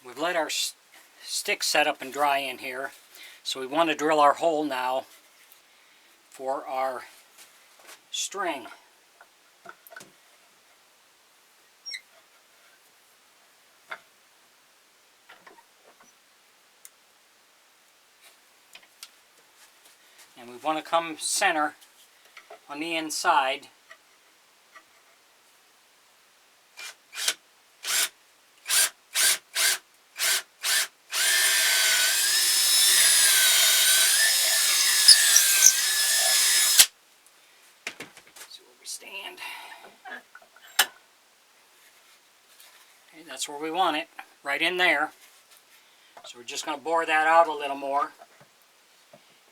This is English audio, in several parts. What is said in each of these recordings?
We've let our stick set up and dry in here, so we want to drill our hole now for our string. And we want to come center on the inside. See where we stand. Okay, that's where we want it, right in there. So we're just going to bore that out a little more.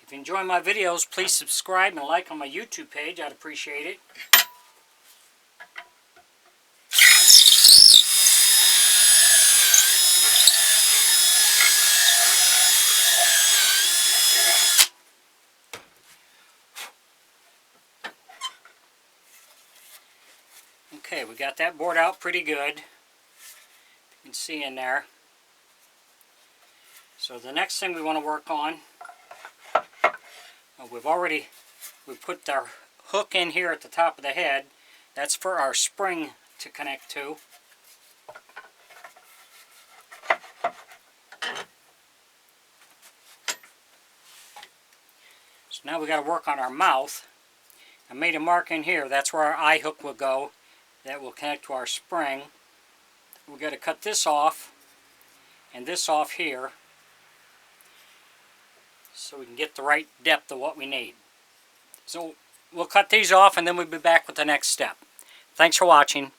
If you enjoy my videos, please subscribe and like on my YouTube page. I'd appreciate it. Okay, we got that bored out pretty good. You can see in there. So the next thing we want to work on, we've put our hook in here at the top of the head. That's for our spring to connect to. So now we got to work on our mouth. I made a mark in here. That's where our eye hook will go. That will connect to our spring. We've got to cut this off and this off here so we can get the right depth of what we need. So we'll cut these off and then we'll be back with the next step. Thanks for watching.